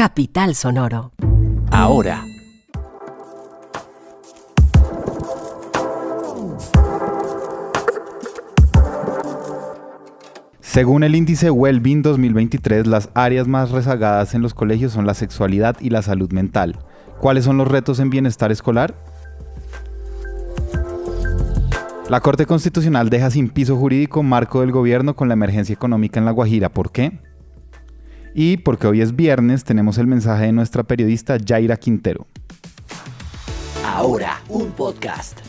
Capital Sonoro. Ahora. Según el índice Wellbeing 2023, las áreas más rezagadas en los colegios son la sexualidad y la salud mental. ¿Cuáles son los retos en bienestar escolar? La Corte Constitucional deja sin piso jurídico marco del gobierno con la emergencia económica en La Guajira. ¿Por qué? Y porque hoy es viernes, tenemos el mensaje de nuestra periodista Yaira Quintero. Ahora, un podcast.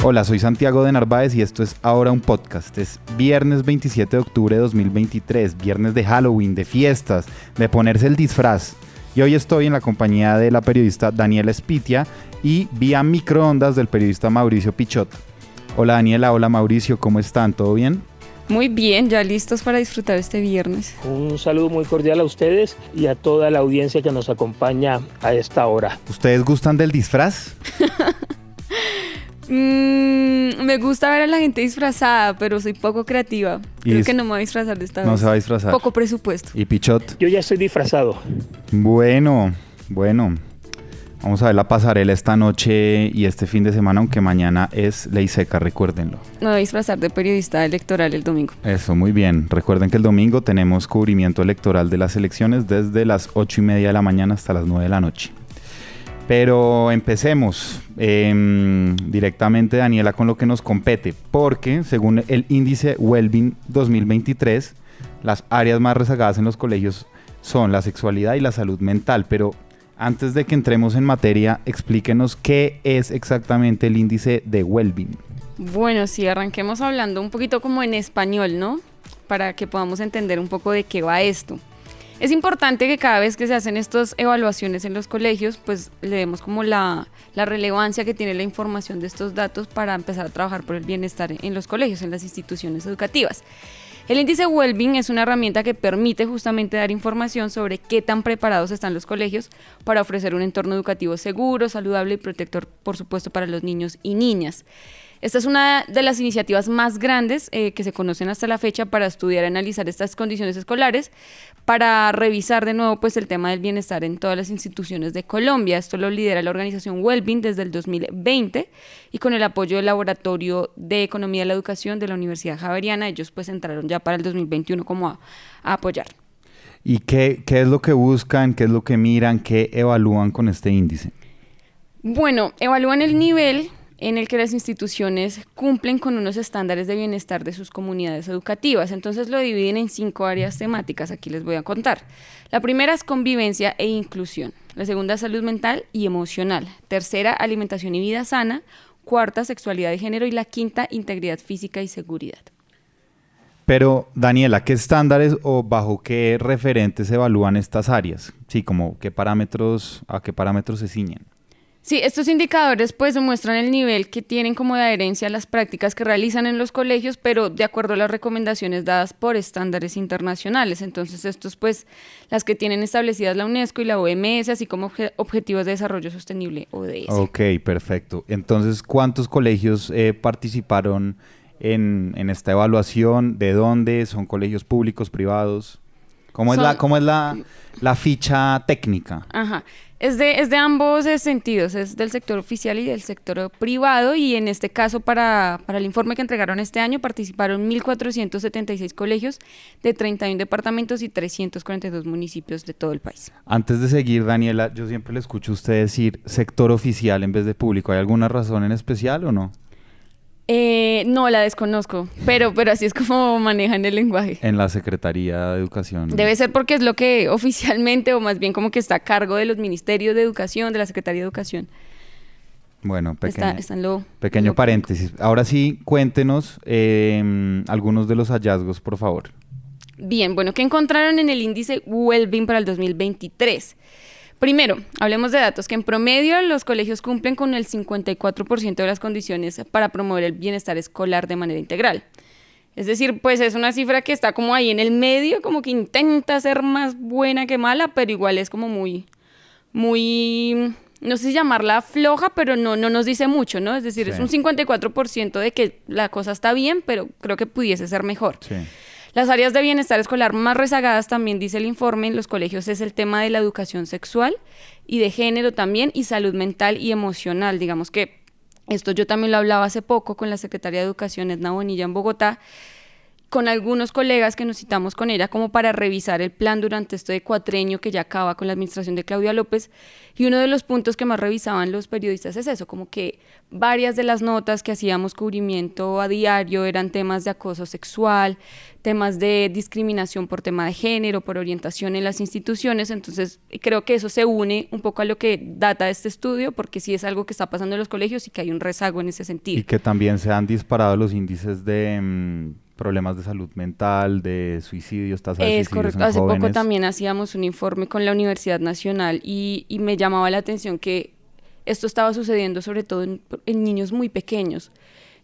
Hola, soy Santiago de Narváez y esto es Ahora un podcast. Es viernes 27 de octubre de 2023, viernes de Halloween, de fiestas, de ponerse el disfraz. Y hoy estoy en la compañía de la periodista Daniela Espitia y vía microondas del periodista Mauricio Pichot. Hola Daniela, hola Mauricio, ¿cómo están? ¿Todo bien? Muy bien, ya listos para disfrutar este viernes. Un saludo muy cordial a ustedes y a toda la audiencia que nos acompaña a esta hora. ¿Ustedes gustan del disfraz? Me gusta ver a la gente disfrazada, pero soy poco creativa. Creo que no me voy a disfrazar de esta vez. No se va a disfrazar. Poco presupuesto. ¿Y Pichot? Yo ya estoy disfrazado. Bueno. Vamos a ver la pasarela esta noche y este fin de semana, aunque mañana es ley seca, recuérdenlo. Me voy a disfrazar de periodista electoral el domingo. Eso, muy bien. Recuerden que el domingo tenemos cubrimiento electoral de las elecciones desde las 8:30 de la mañana hasta las 9 de la noche. Pero empecemos directamente, Daniela, con lo que nos compete, porque según el índice Wellbeing 2023, las áreas más rezagadas en los colegios son la sexualidad y la salud mental. Pero antes de que entremos en materia, explíquenos qué es exactamente el índice de Wellbeing. Bueno, sí, arranquemos hablando un poquito como en español, ¿no? Para que podamos entender un poco de qué va esto. Es importante que cada vez que se hacen estas evaluaciones en los colegios, pues le demos como la relevancia que tiene la información de estos datos para empezar a trabajar por el bienestar en los colegios, en las instituciones educativas. El índice Wellbeing es una herramienta que permite justamente dar información sobre qué tan preparados están los colegios para ofrecer un entorno educativo seguro, saludable y protector, por supuesto, para los niños y niñas. Esta es una de las iniciativas más grandes que se conocen hasta la fecha para estudiar y analizar estas condiciones escolares, para revisar de nuevo pues, el tema del bienestar en todas las instituciones de Colombia. Esto lo lidera la organización Wellbeing desde el 2020 y con el apoyo del Laboratorio de Economía de la Educación de la Universidad Javeriana. Ellos pues entraron ya para el 2021 como a apoyar. ¿Y qué es lo que buscan, qué es lo que miran, qué evalúan con este índice? Bueno, evalúan el nivel en el que las instituciones cumplen con unos estándares de bienestar de sus comunidades educativas. Entonces lo dividen en 5 áreas temáticas, aquí les voy a contar. La primera es convivencia e inclusión. La segunda, salud mental y emocional. Tercera, alimentación y vida sana. Cuarta, sexualidad de género. Y la quinta, integridad física y seguridad. Pero, Daniela, ¿qué estándares o bajo qué referentes se evalúan estas áreas? Sí, como a qué parámetros se ciñen. Sí, estos indicadores pues muestran el nivel que tienen como de adherencia a las prácticas que realizan en los colegios, pero de acuerdo a las recomendaciones dadas por estándares internacionales. Entonces estos pues las que tienen establecidas la UNESCO y la OMS, así como Objetivos de Desarrollo Sostenible, ODS. Ok, perfecto. Entonces, ¿cuántos colegios participaron en esta evaluación? ¿De dónde? ¿Son colegios públicos, privados? ¿Cómo es la ficha técnica? Ajá. Es de ambos sentidos, es del sector oficial y del sector privado, y en este caso para el informe que entregaron este año participaron 1.476 colegios de 31 departamentos y 342 municipios de todo el país. Antes de seguir, Daniela, yo siempre le escucho a usted decir sector oficial en vez de público. ¿Hay alguna razón en especial o no? No, la desconozco, pero así es como manejan el lenguaje. En la Secretaría de Educación. Debe ser porque es lo que oficialmente, o más bien como que está a cargo de los ministerios de educación, de la Secretaría de Educación. Bueno, pequeño paréntesis. Ahora sí, cuéntenos algunos de los hallazgos, por favor. Bien, bueno, ¿qué encontraron en el índice Wellbeing para el 2023? Primero, hablemos de datos que en promedio los colegios cumplen con el 54% de las condiciones para promover el bienestar escolar de manera integral. Es decir, pues es una cifra que está como ahí en el medio, como que intenta ser más buena que mala, pero igual es como muy no sé si llamarla floja, pero no nos dice mucho, ¿no? Es decir, Sí. es un 54% de que la cosa está bien, pero creo que pudiese ser mejor. Sí. Las áreas de bienestar escolar más rezagadas, también dice el informe, en los colegios es el tema de la educación sexual y de género también, y salud mental y emocional. Digamos que esto yo también lo hablaba hace poco con la secretaria de Educación, Edna Bonilla, en Bogotá, con algunos colegas que nos citamos con ella como para revisar el plan durante este cuatrenio que ya acaba con la administración de Claudia López, y uno de los puntos que más revisaban los periodistas es eso, como que varias de las notas que hacíamos cubrimiento a diario eran temas de acoso sexual, temas de discriminación por tema de género, por orientación en las instituciones. Entonces creo que eso se une un poco a lo que data este estudio, porque sí es algo que está pasando en los colegios y que hay un rezago en ese sentido. Y que también se han disparado los índices de problemas de salud mental, de suicidios, tasas de Es suicidios correcto. en Hace jóvenes. poco también hacíamos un informe con la Universidad Nacional y me llamaba la atención que esto estaba sucediendo sobre todo en niños muy pequeños.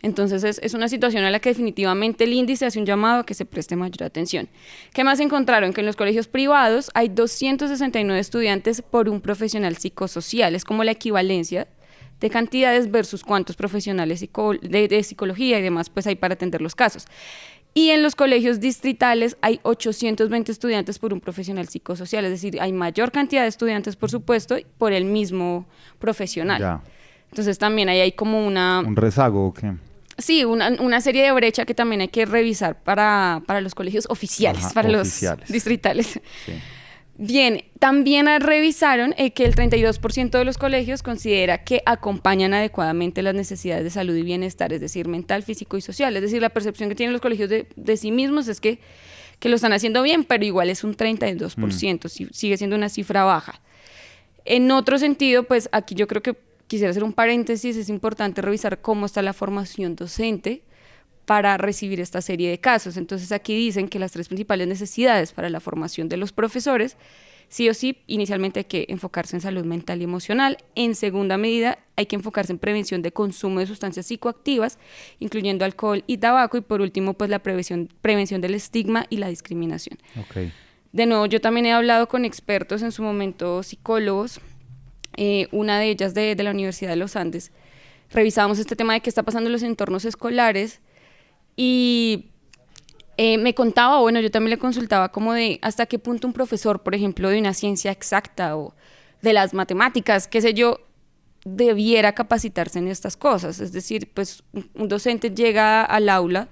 Entonces es una situación a la que definitivamente el índice hace un llamado a que se preste mayor atención. ¿Qué más encontraron? Que en los colegios privados hay 269 estudiantes por un profesional psicosocial. Es como la equivalencia de cantidades versus cuántos profesionales de psicología y demás pues hay para atender los casos. Y en los colegios distritales hay 820 estudiantes por un profesional psicosocial, es decir, hay mayor cantidad de estudiantes, por supuesto, por el mismo profesional. Ya. Entonces también ahí hay como ¿Un rezago o qué? Sí, una serie de brecha que también hay que revisar para los colegios oficiales, Ajá, para oficiales. los distritales. Sí. Bien, también revisaron que el 32% de los colegios considera que acompañan adecuadamente las necesidades de salud y bienestar, es decir, mental, físico y social. Es decir, la percepción que tienen los colegios de sí mismos es que lo están haciendo bien, pero igual es un 32%, sigue siendo una cifra baja. En otro sentido, pues aquí yo creo que quisiera hacer un paréntesis, es importante revisar cómo está la formación docente para recibir esta serie de casos. Entonces aquí dicen que las 3 principales necesidades para la formación de los profesores, sí o sí, inicialmente hay que enfocarse en salud mental y emocional. En segunda medida, hay que enfocarse en prevención de consumo de sustancias psicoactivas, incluyendo alcohol y tabaco. Y por último, pues la prevención del estigma y la discriminación. Ok. De nuevo, yo también he hablado con expertos, en su momento psicólogos, una de ellas de la Universidad de los Andes. Revisábamos este tema de qué está pasando en los entornos escolares y me contaba, bueno, yo también le consultaba como de hasta qué punto un profesor, por ejemplo, de una ciencia exacta o de las matemáticas, qué sé yo, debiera capacitarse en estas cosas. Es decir, pues un docente llega al aula,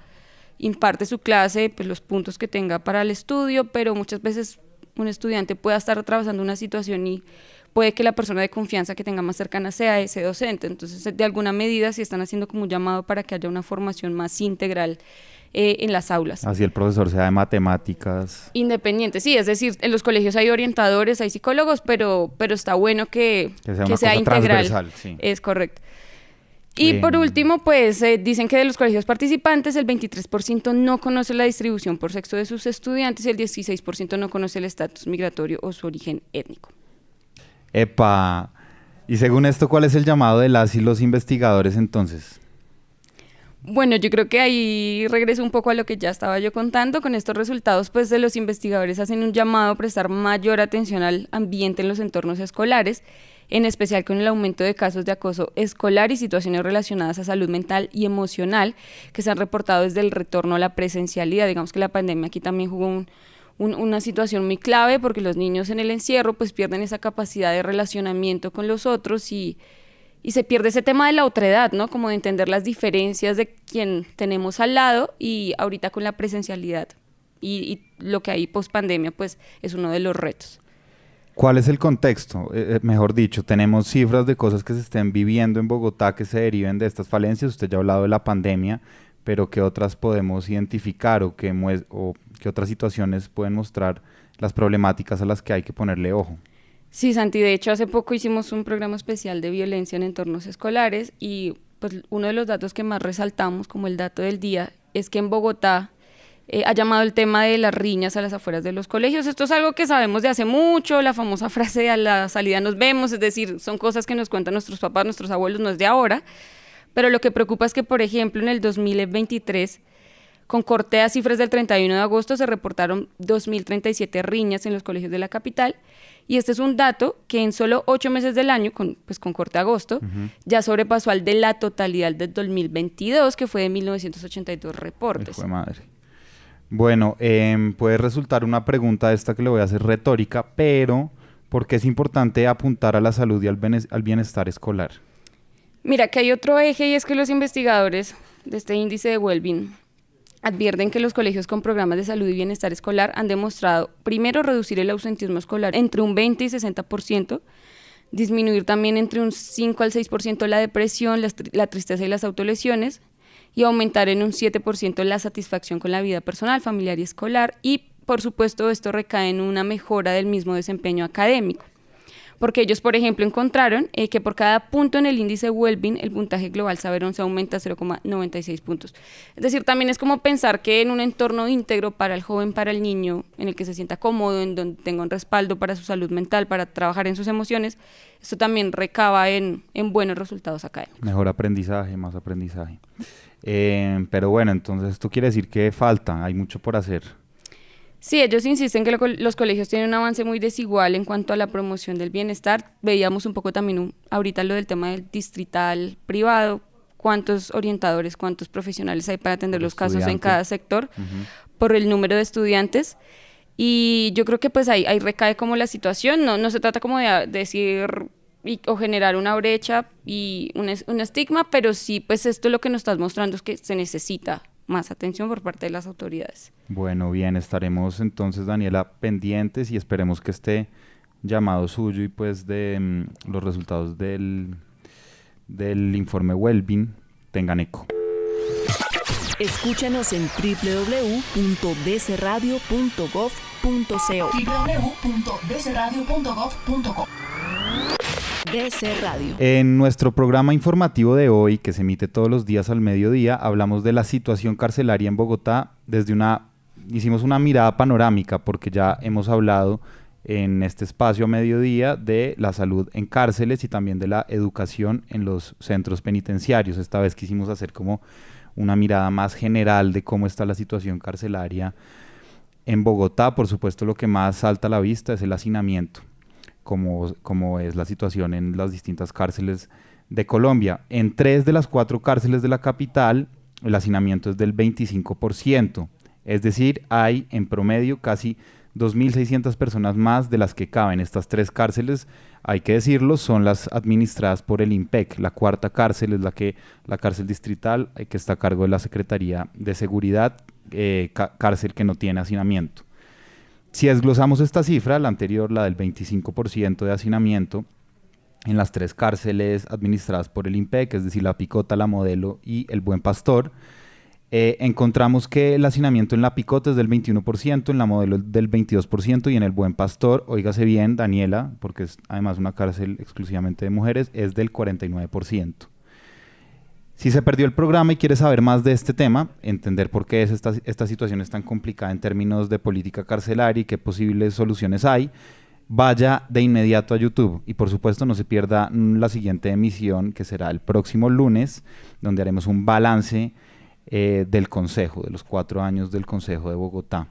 imparte su clase, pues los puntos que tenga para el estudio, pero muchas veces un estudiante pueda estar atravesando una situación y puede que la persona de confianza que tenga más cercana sea ese docente. Entonces, de alguna medida, sí están haciendo como un llamado para que haya una formación más integral en las aulas. Así el profesor sea de matemáticas. Independiente, sí, es decir, en los colegios hay orientadores, hay psicólogos, pero está bueno que sea una sea cosa integral. transversal, sí. Es correcto. Y por último, pues dicen que de los colegios participantes, el 23% no conoce la distribución por sexo de sus estudiantes y el 16% no conoce el estatus migratorio o su origen étnico. Epa. Y según esto, ¿cuál es el llamado de las y los investigadores entonces? Bueno, yo creo que ahí regreso un poco a lo que ya estaba yo contando. Con estos resultados, pues de los investigadores hacen un llamado a prestar mayor atención al ambiente en los entornos escolares, en especial con el aumento de casos de acoso escolar y situaciones relacionadas a salud mental y emocional que se han reportado desde el retorno a la presencialidad. Digamos que la pandemia aquí también jugó una situación muy clave porque los niños en el encierro pues pierden esa capacidad de relacionamiento con los otros y se pierde ese tema de la otredad, ¿no? Como de entender las diferencias de quien tenemos al lado y ahorita con la presencialidad y lo que hay post pandemia pues es uno de los retos. ¿Cuál es el contexto? Mejor dicho, tenemos cifras de cosas que se estén viviendo en Bogotá que se deriven de estas falencias. Usted ya ha hablado de la pandemia, pero ¿qué otras podemos identificar o qué otras situaciones pueden mostrar las problemáticas a las que hay que ponerle ojo? Sí, Santi, de hecho hace poco hicimos un programa especial de violencia en entornos escolares y pues uno de los datos que más resaltamos como el dato del día es que en Bogotá ha llamado el tema de las riñas a las afueras de los colegios. Esto es algo que sabemos de hace mucho, la famosa frase de a la salida nos vemos, es decir, son cosas que nos cuentan nuestros papás, nuestros abuelos, no es de ahora, pero lo que preocupa es que, por ejemplo, en el 2023 Con corte a cifras del 31 de agosto se reportaron 2.037 riñas en los colegios de la capital, y este es un dato que en solo 8 meses del año, con corte a agosto, ya sobrepasó al de la totalidad del 2022, que fue de 1.982 reportes. Hijo de madre. Bueno, puede resultar una pregunta esta que le voy a hacer retórica, pero ¿por qué es importante apuntar a la salud y al bienestar escolar? Mira, que hay otro eje, y es que los investigadores de este índice de Wellbeing advierten que los colegios con programas de salud y bienestar escolar han demostrado, primero, reducir el ausentismo escolar entre un 20 y 60%, disminuir también entre un 5 al 6% la depresión, la tristeza y las autolesiones, y aumentar en un 7% la satisfacción con la vida personal, familiar y escolar, y por supuesto esto recae en una mejora del mismo desempeño académico. Porque ellos, por ejemplo, encontraron que por cada punto en el índice Wellbeing, el puntaje global Saber 11 aumenta 0,96 puntos. Es decir, también es como pensar que en un entorno íntegro para el joven, para el niño, en el que se sienta cómodo, en donde tenga un respaldo para su salud mental, para trabajar en sus emociones, esto también recaba en buenos resultados académicos. Mejor aprendizaje, más aprendizaje. Pero bueno, entonces esto quiere decir que falta, hay mucho por hacer. Sí, ellos insisten que los colegios tienen un avance muy desigual en cuanto a la promoción del bienestar. Veíamos un poco también ahorita lo del tema del distrital privado, cuántos orientadores, cuántos profesionales hay para atender los casos en cada sector, por el número de estudiantes. Y yo creo que pues ahí recae como la situación, no se trata como de decir o generar una brecha y un estigma, pero sí, pues esto lo que nos estás mostrando es que se necesita más atención por parte de las autoridades. Bueno, bien, estaremos entonces, Daniela, pendientes y esperemos que este llamado suyo y pues de los resultados del informe Wellbeing tengan eco. Escúchanos en www.dcradio.gov.co www.dcradio.gov.co DC Radio. En nuestro programa informativo de hoy, que se emite todos los días al mediodía, hablamos de la situación carcelaria en Bogotá hicimos una mirada panorámica, porque ya hemos hablado en este espacio a mediodía de la salud en cárceles y también de la educación en los centros penitenciarios. Esta vez quisimos hacer como una mirada más general de cómo está la situación carcelaria en Bogotá. Por supuesto, lo que más salta a la vista es el hacinamiento, como es la situación en las distintas cárceles de Colombia. En 3 de las 4 cárceles de la capital, el hacinamiento es del 25%, es decir, hay en promedio casi 2.600 personas más de las que caben. Estas 3 cárceles, hay que decirlo, son las administradas por el IMPEC. La 4ª cárcel es la cárcel distrital, que está a cargo de la Secretaría de Seguridad, cárcel que no tiene hacinamiento. Si desglosamos esta cifra, la anterior, la del 25% de hacinamiento, en las 3 cárceles administradas por el IMPEC, es decir, La Picota, La Modelo y El Buen Pastor, encontramos que el hacinamiento en La Picota es del 21%, en La Modelo del 22% y en El Buen Pastor, óigase bien, Daniela, porque es además una cárcel exclusivamente de mujeres, es del 49%. Si se perdió el programa y quiere saber más de este tema, entender por qué esta situación es tan complicada en términos de política carcelaria y qué posibles soluciones hay, vaya de inmediato a YouTube. Y por supuesto no se pierda la siguiente emisión, que será el próximo lunes, donde haremos un balance del Consejo, de los 4 años del Consejo de Bogotá.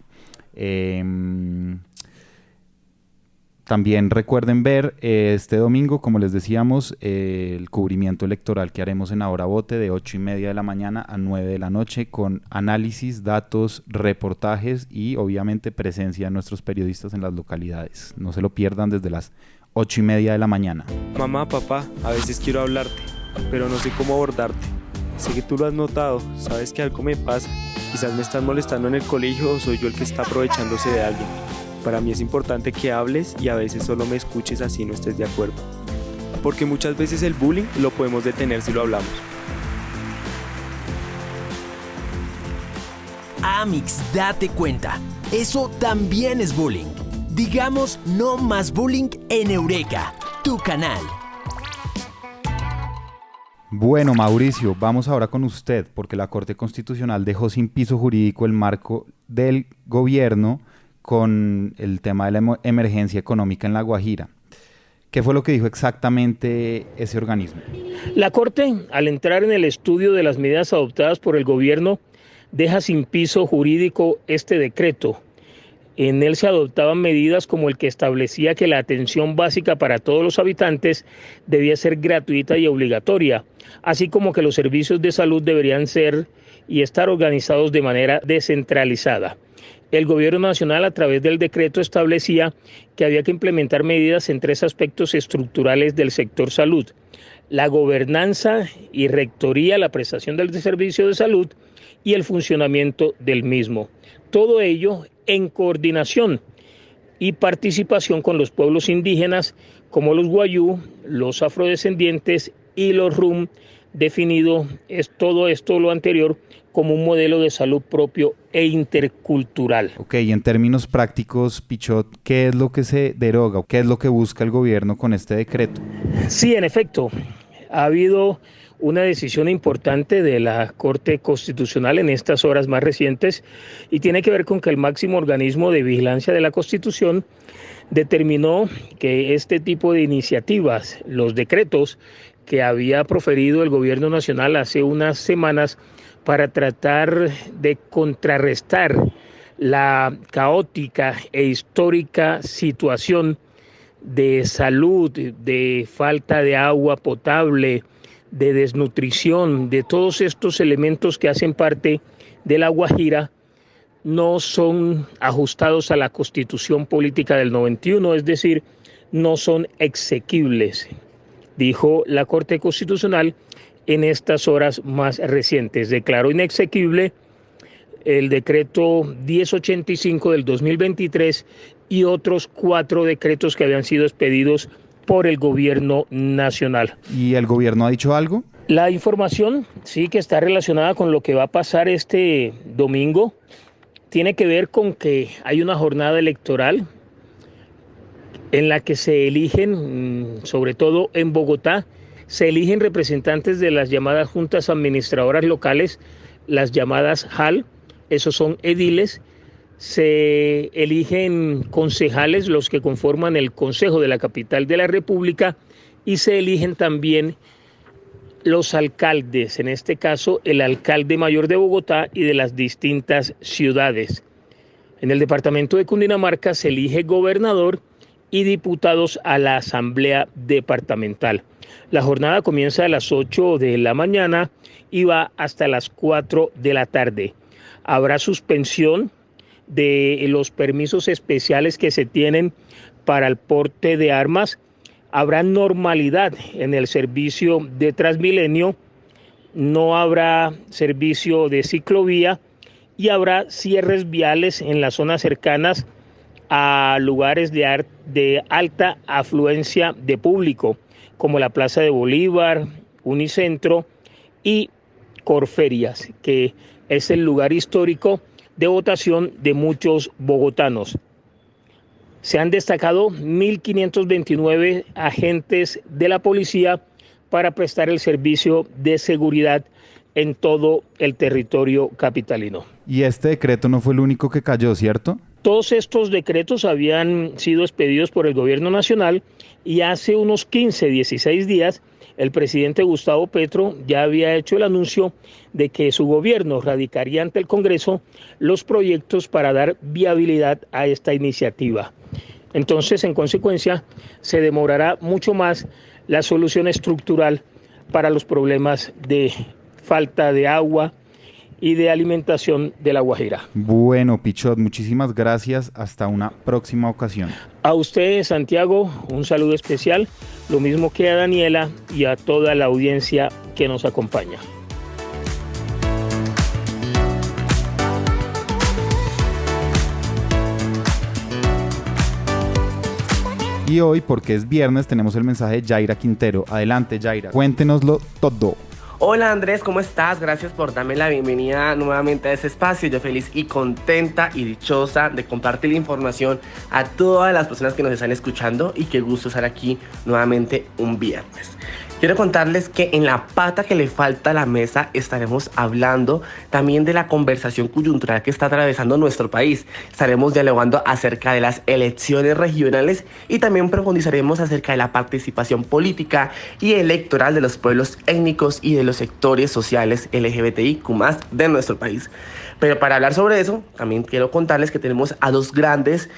También recuerden ver este domingo, como les decíamos, el cubrimiento electoral que haremos en Ahora Vote de 8:30 de la mañana a 9 de la noche, con análisis, datos, reportajes y obviamente presencia de nuestros periodistas en las localidades. No se lo pierdan desde las 8:30 de la mañana. Mamá, papá, a veces quiero hablarte, pero no sé cómo abordarte. Sé que tú lo has notado, sabes que algo me pasa. Quizás me están molestando en el colegio o soy yo el que está aprovechándose de alguien. Para mí es importante que hables y a veces solo me escuches así no estés de acuerdo. Porque muchas veces el bullying lo podemos detener si lo hablamos. Amix, date cuenta. Eso también es bullying. Digamos no más bullying en Eureka, tu canal. Bueno, Mauricio, vamos ahora con usted, porque la Corte Constitucional dejó sin piso jurídico el marco del gobierno con el tema de la emergencia económica en La Guajira. ¿Qué fue lo que dijo exactamente ese organismo? La Corte, al entrar en el estudio de las medidas adoptadas por el gobierno deja sin piso jurídico este decreto. En él se adoptaban medidas como el que establecía que la atención básica para todos los habitantes debía ser gratuita y obligatoria, así como que los servicios de salud deberían ser y estar organizados de manera descentralizada. El gobierno nacional, a través del decreto, establecía que había que implementar medidas en 3 aspectos estructurales del sector salud: la gobernanza y rectoría, la prestación del servicio de salud y el funcionamiento del mismo. Todo ello en coordinación y participación con los pueblos indígenas como los Wayuu, los afrodescendientes y los Rum, definido es todo esto, lo anterior, como un modelo de salud propio e intercultural. Ok, en términos prácticos, Pichot, ¿qué es lo que se deroga? ¿Qué es lo que busca el gobierno con este decreto? Sí, en efecto, ha habido una decisión importante de la Corte Constitucional en estas horas más recientes y tiene que ver con que el máximo organismo de vigilancia de la Constitución determinó que este tipo de iniciativas, los decretos que había proferido el gobierno nacional hace unas semanas para tratar de contrarrestar la caótica e histórica situación de salud, de falta de agua potable, de desnutrición, de todos estos elementos que hacen parte de La Guajira, no son ajustados a la Constitución Política del 91, es decir, no son exequibles, dijo la Corte Constitucional en estas horas más recientes. Declaró inexequible el decreto 1085 del 2023 y otros 4 decretos que habían sido expedidos por el gobierno nacional. ¿Y el gobierno ha dicho algo? La información, sí, que está relacionada con lo que va a pasar este domingo, tiene que ver con que hay una jornada electoral en la que se eligen, sobre todo en Bogotá, se eligen representantes de las llamadas juntas administradoras locales, las llamadas JAL, esos son ediles. Se eligen concejales, los que conforman el Consejo de la Capital de la República, y se eligen también los alcaldes, en este caso el alcalde mayor de Bogotá y de las distintas ciudades. En el departamento de Cundinamarca se elige gobernador y diputados a la Asamblea Departamental. La jornada comienza a las 8 de la mañana y va hasta las 4 de la tarde. Habrá suspensión de los permisos especiales que se tienen para el porte de armas. Habrá normalidad en el servicio de Transmilenio, no habrá servicio de ciclovía y habrá cierres viales en las zonas cercanas a lugares de alta afluencia de público, como la Plaza de Bolívar, Unicentro y Corferias, que es el lugar histórico de votación de muchos bogotanos. Se han destacado 1.529 agentes de la policía para prestar el servicio de seguridad en todo el territorio capitalino. Y este decreto no fue el único que cayó, ¿cierto? Todos estos decretos habían sido expedidos por el gobierno nacional y hace unos 16 días el presidente Gustavo Petro ya había hecho el anuncio de que su gobierno radicaría ante el Congreso los proyectos para dar viabilidad a esta iniciativa. Entonces, en consecuencia, se demorará mucho más la solución estructural para los problemas de falta de agua y de alimentación de La Guajira. Bueno, Pichot, muchísimas gracias. Hasta una próxima ocasión. A usted, Santiago, un saludo especial, lo mismo que a Daniela y a toda la audiencia que nos acompaña. Y hoy, porque es viernes, tenemos el mensaje de Yaira Quintero. Adelante, Yaira, cuéntenoslo todo. Hola Andrés, ¿cómo estás? Gracias por darme la bienvenida nuevamente a este espacio. Yo feliz y contenta y dichosa de compartir la información a todas las personas que nos están escuchando y qué gusto estar aquí nuevamente un viernes. Quiero contarles que en la pata que le falta a la mesa estaremos hablando también de la conversación coyuntural que está atravesando nuestro país. Estaremos dialogando acerca de las elecciones regionales y también profundizaremos acerca de la participación política y electoral de los pueblos étnicos y de los sectores sociales LGBTIQ+ de nuestro país. Pero para hablar sobre eso, también quiero contarles que tenemos a dos grandes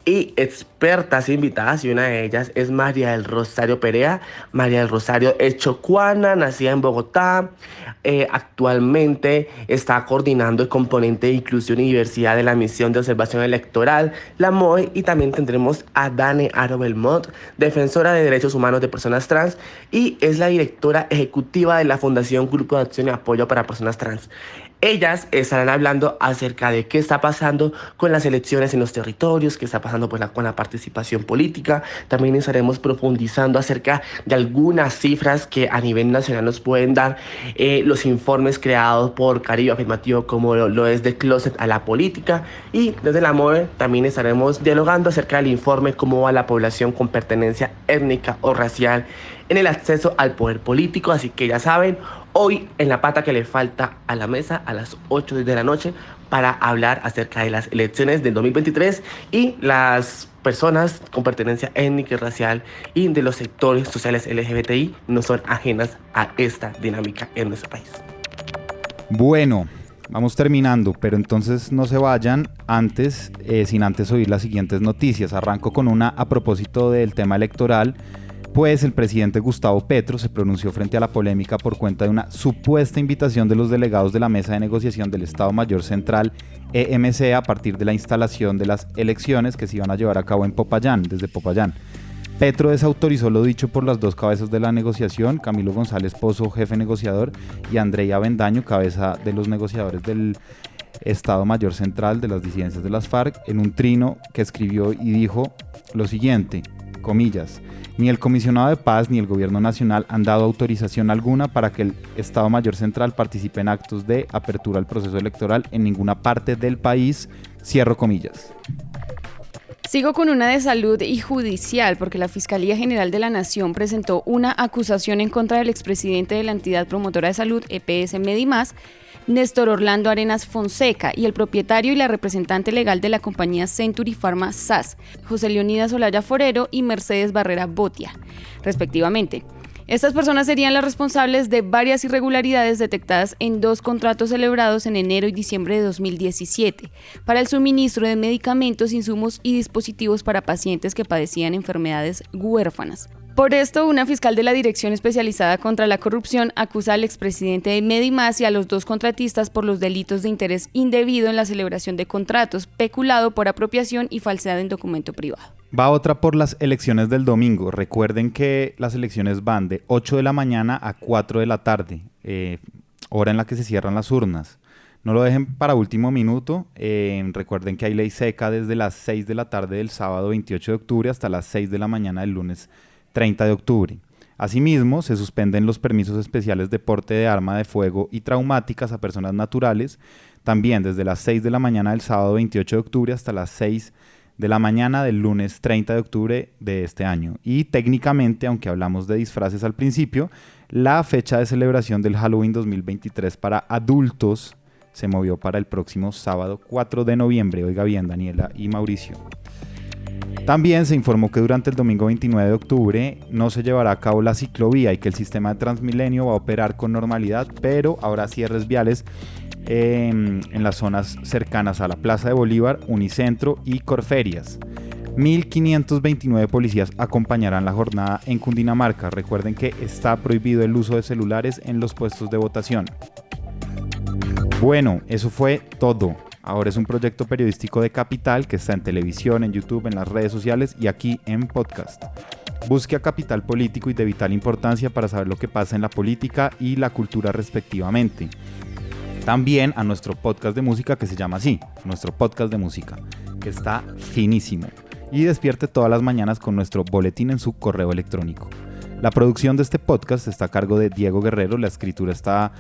y expertas invitadas, y una de ellas es María del Rosario Perea. María del Rosario es chocuana, nacida en Bogotá, actualmente está coordinando el componente de inclusión y diversidad de la misión de observación electoral, la MOE, y también tendremos a Dane Aro Belmont, defensora de derechos humanos de personas trans, y es la directora ejecutiva de la Fundación Grupo de Acción y Apoyo para Personas Trans. Ellas estarán hablando acerca de qué está pasando con las elecciones en los territorios, qué está pasando con la participación política. También estaremos profundizando acerca de algunas cifras que a nivel nacional nos pueden dar los informes creados por Caribe Afirmativo, como lo es de Closet a la Política. Y desde la MOE también estaremos dialogando acerca del informe cómo va la población con pertenencia étnica o racial en el acceso al poder político. Así que ya saben, hoy en la pata que le falta a la mesa a las 8 de la noche para hablar acerca de las elecciones del 2023 y las personas con pertenencia étnica y racial y de los sectores sociales LGBTI no son ajenas a esta dinámica en nuestro país. Bueno, vamos terminando, pero entonces no se vayan sin antes oír las siguientes noticias. Arranco con una a propósito del tema electoral. Pues el presidente Gustavo Petro se pronunció frente a la polémica por cuenta de una supuesta invitación de los delegados de la Mesa de Negociación del Estado Mayor Central EMC a partir de la instalación de las elecciones que se iban a llevar a cabo en Popayán, desde Popayán. Petro desautorizó lo dicho por las dos cabezas de la negociación, Camilo González Pozo, jefe negociador, y Andrea Avendaño, cabeza de los negociadores del Estado Mayor Central de las disidencias de las FARC, en un trino que escribió y dijo lo siguiente, comillas: ni el Comisionado de Paz ni el Gobierno Nacional han dado autorización alguna para que el Estado Mayor Central participe en actos de apertura al proceso electoral en ninguna parte del país, cierro comillas. Sigo con una de salud y judicial, porque la Fiscalía General de la Nación presentó una acusación en contra del expresidente de la entidad promotora de salud, EPS Medimás, Néstor Orlando Arenas Fonseca, y el propietario y la representante legal de la compañía Century Pharma SAS, José Leonidas Olaya Forero y Mercedes Barrera Botia, respectivamente. Estas personas serían las responsables de varias irregularidades detectadas en dos contratos celebrados en enero y diciembre de 2017 para el suministro de medicamentos, insumos y dispositivos para pacientes que padecían enfermedades huérfanas. Por esto, una fiscal de la Dirección Especializada contra la Corrupción acusa al expresidente de Medimás y a los dos contratistas por los delitos de interés indebido en la celebración de contratos, peculado por apropiación y falsedad en documento privado. Va otra por las elecciones del domingo. Recuerden que las elecciones van de 8 de la mañana a 4 de la tarde, hora en la que se cierran las urnas. No lo dejen para último minuto. Recuerden que hay ley seca desde las 6 de la tarde del sábado 28 de octubre hasta las 6 de la mañana del lunes 30 de octubre. Asimismo, se suspenden los permisos especiales de porte de arma de fuego y traumáticas a personas naturales, también desde las 6 de la mañana del sábado 28 de octubre hasta las 6 de la mañana del lunes 30 de octubre de este año. Y técnicamente, aunque hablamos de disfraces al principio, la fecha de celebración del Halloween 2023 para adultos se movió para el próximo sábado 4 de noviembre. Oiga bien, Daniela y Mauricio. También se informó que durante el domingo 29 de octubre no se llevará a cabo la ciclovía y que el sistema de Transmilenio va a operar con normalidad, pero habrá cierres viales en las zonas cercanas a la Plaza de Bolívar, Unicentro y Corferias. 1.529 policías acompañarán la jornada en Cundinamarca. Recuerden que está prohibido el uso de celulares en los puestos de votación. Bueno, eso fue todo. Ahora es un proyecto periodístico de Capital que está en televisión, en YouTube, en las redes sociales y aquí en podcast. Busque a Capital Político y de vital importancia para saber lo que pasa en la política y la cultura respectivamente. También a nuestro podcast de música que se llama así, nuestro podcast de música, que está finísimo. Y despierte todas las mañanas con nuestro boletín en su correo electrónico. La producción de este podcast está a cargo de Diego Guerrero, la escritura está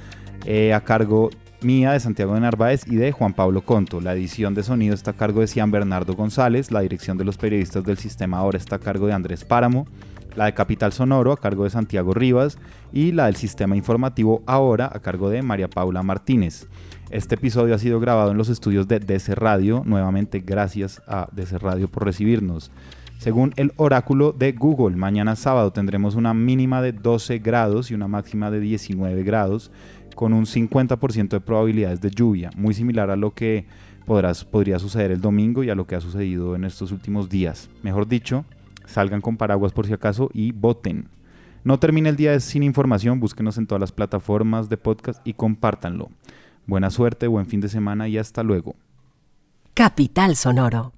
a cargo mía, de Santiago de Narváez y de Juan Pablo Conto. La edición de sonido está a cargo de Cian Bernardo González, la dirección de los periodistas del Sistema Ahora está a cargo de Andrés Páramo, la de Capital Sonoro a cargo de Santiago Rivas y la del Sistema Informativo Ahora a cargo de María Paula Martínez. Este episodio ha sido grabado en los estudios de DC Radio. Nuevamente, gracias a DC Radio por recibirnos. Según el oráculo de Google, mañana sábado tendremos una mínima de 12 grados y una máxima de 19 grados, con un 50% de probabilidades de lluvia, muy similar a lo que podría suceder el domingo y a lo que ha sucedido en estos últimos días. Mejor dicho, salgan con paraguas por si acaso y voten. No termine el día sin información, búsquenos en todas las plataformas de podcast y compártanlo. Buena suerte, buen fin de semana y hasta luego. Capital Sonoro.